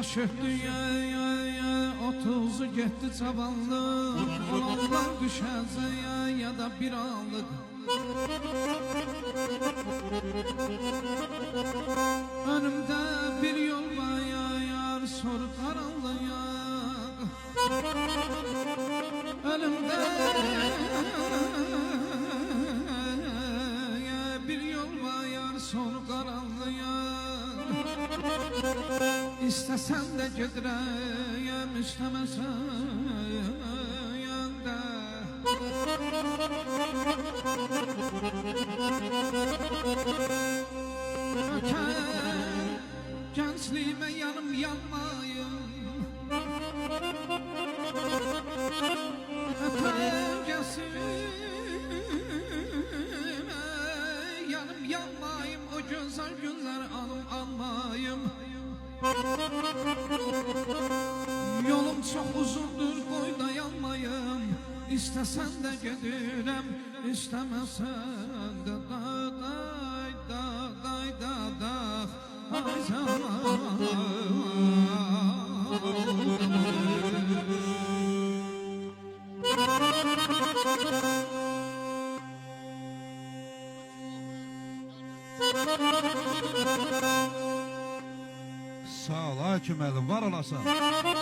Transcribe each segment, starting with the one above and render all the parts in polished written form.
Yaş dünyaya 30'u getdi cavanlıq, olanlar düşəcəyə ya da bir anlıq. Önümdə bir yol var yar, soru qaranlıq. Önümdə bir yol var yar, soru qaranlıq. İstəsən də gedirəm, istəməsən də. Ötən gəncliyimə yanım yanmayım, ötən gəncliyimə yanım yanmayım, o gözəl günlər anım almayım. Yolum çox uzundur, qoy dayanmayım. İstəsən də gedirəm, istəməsən də Sağ ol Hakim əlim, var olasan.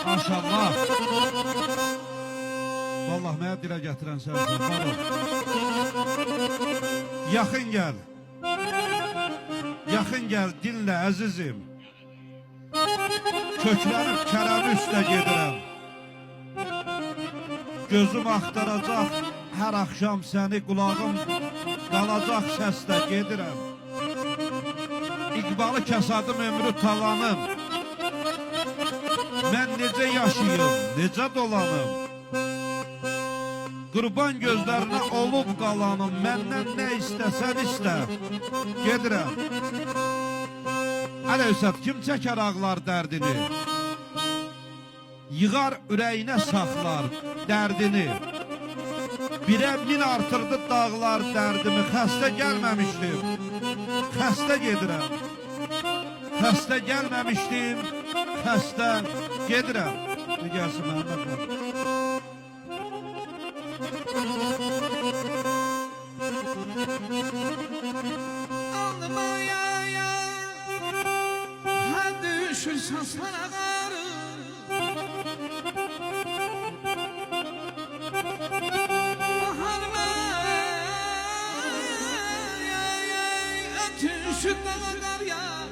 Maşallah. Vallahi mənə dilə gətirən sənsin, var ol. Yaxın gəl. Yaxın gəl, dinlə əzizim. Köklənib kərəmi üstə gedirəm. Gözüm axtaracaq hər axşam səni, qulağım qalacaq səslə gedirəm. İqbalı kəsadım ömrü talanım. Mən necə yaşayım, necə dolanım. Qurban gözlərinə olub qalanım. Məndən nə istəsən istə, gedirəm. Ələ Üsət, kim çəkər ağlar dərdini? Yığar ürəyinə saxlar dərdini. Birə min artırdı dağlar dərdimi. Xəstə gəlməmişdim, xəstə gedirəm. Xəstə gəlməmişdim, xəstə gedirəm. Gəlsin Məhəmməd. Alnıma yaya, hər düşür saçlar ağarır. Baharıma yaya, ötüşür dağlar yağır.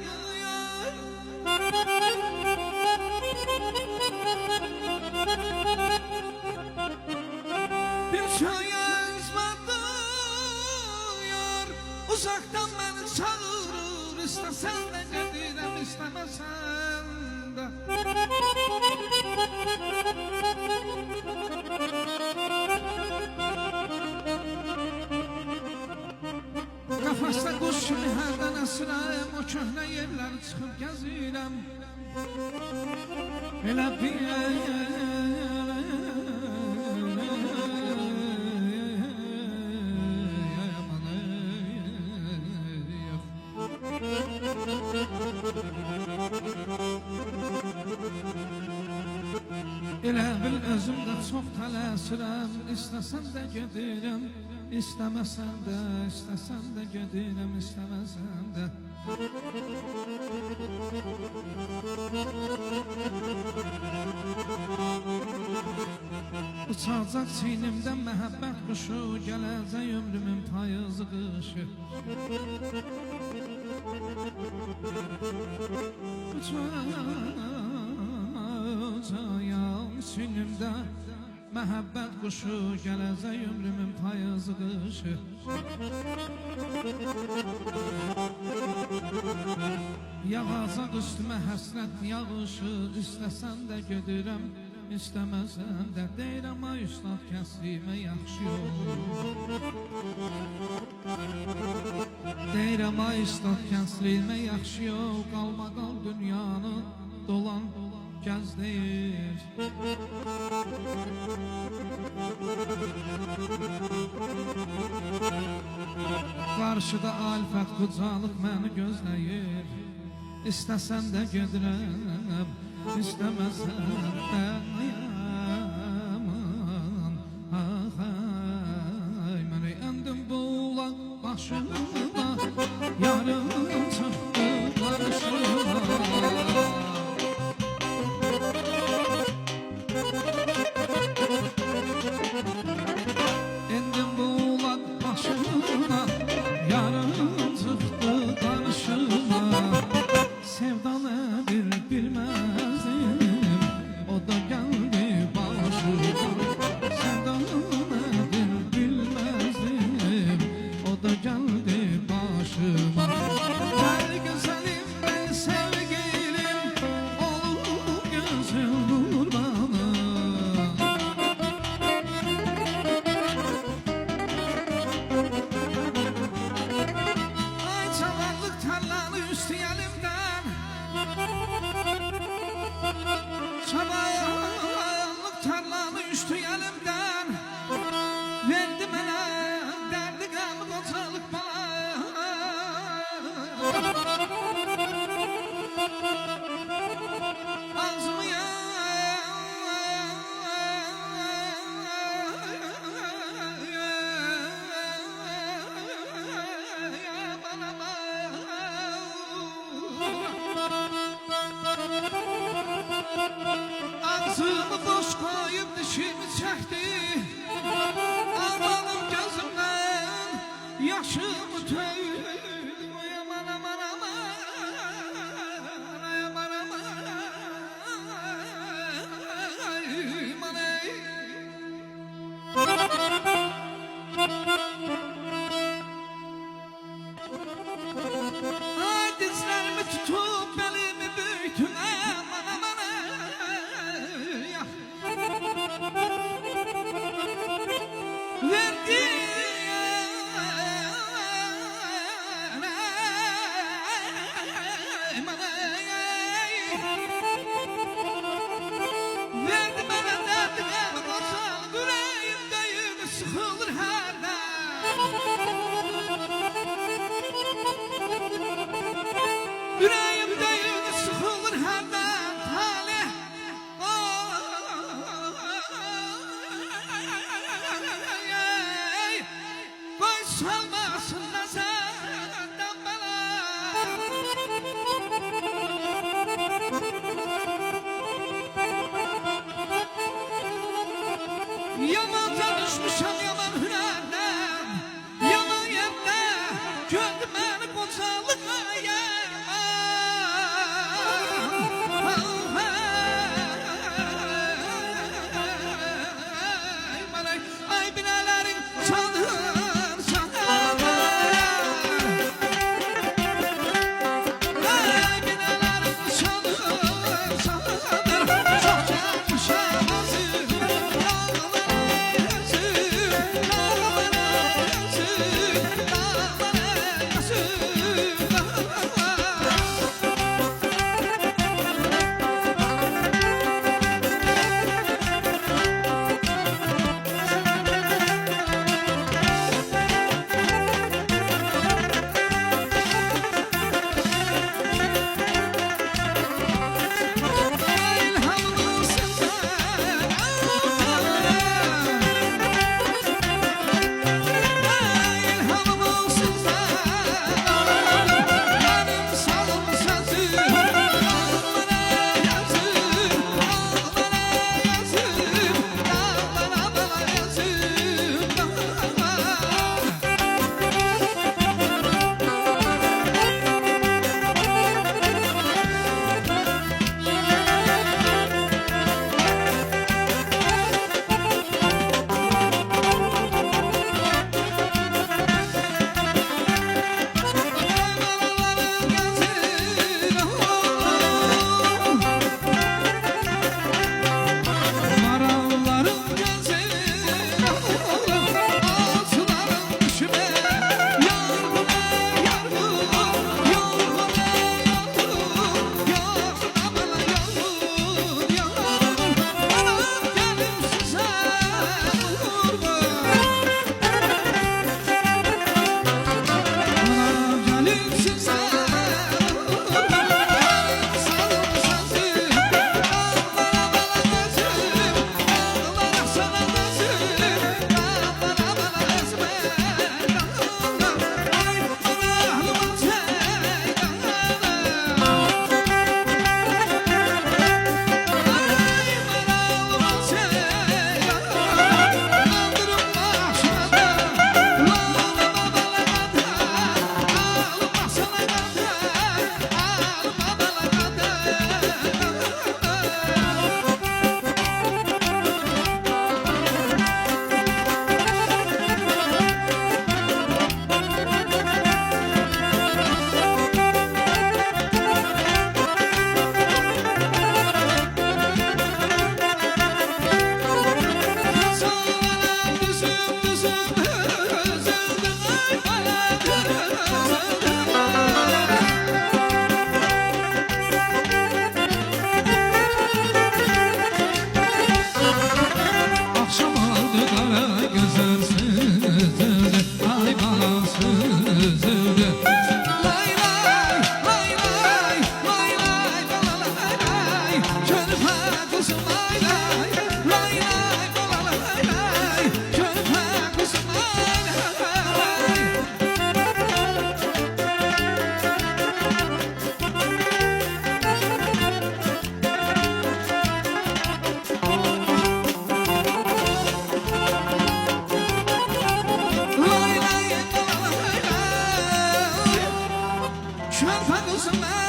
Bir şayaz vardır, uzaktan beni çağırır. İstəsən də gedirəm, istəməsən də. Qafasda quş kimi hərdən əsirəm, o köhnə yerləri çıxıb gəzirəm. Elə bir elə bil özümdə çox tələsirəm. İstəsən də gedirəm, istəməsən də. İstəsən də gedirəm, istəməsən də. Uçacaq çiynimdən məhəbbət quşu, gələcək ömrümün payızı qışı. Uçacaq çiynimdə məhəbbət quşu, gələcək ömrümün payızı qışı. Yağacaq üstümə həsrət yağışı, istəsən də gedirəm, istəməsən də. Deyirəm ay üstad, kəslimə yaxşı yol. Deyirəm ay üstad, kəslimə yaxşı yol. Qalma qal dünyanı dolan gəz deyir. Qarşıda alfət qucalıq məni gözləyir. İstəsən də gedirəm, istemesen de yaman. Ay məni endim bulan başıma, yarım çıktı karşıma. Endim bulan başıma, yarım çıktı karşıma. Sevdalı bir bilmezdim, o da geldi başıma. Sevdalı bir bilmezdim, o da geldi başıma. Gel güzelim ben sevgilim, olup gözüm dur bana. Ay çavallık tarlanı üstü elimden, çavallık tarlanı üstü elimden, verdi bana derdi kaldı kocalık bana. Ağzımı ağzımı boş koyup dişimi çekti, ağladım gözümden yaşımı töydü. Ay aman aman aman, ay aman aman, ay aman ey. Ay dizlerimi tutup belimi büyütün, aman aman ay. Verdi bana derdi kaldı koçal, yüreğimde yükü sıkılır her yüreğimde yükü sıkılır her talih. Koy salmasın nazardan bana. Yaman tanışmışam yaman hünerden, yaman yerdə gördü məni qocalığa ay binələrin çalır çalır. gözəlsiz üzüldü, ay balasız üzüldü. Lay lay, lay lay, lay lay, lay lay, körpə qızım lay lay, lay lay, lay lay, körpə qızım lay lay. Lay lay, lay lay, körpə qızım lay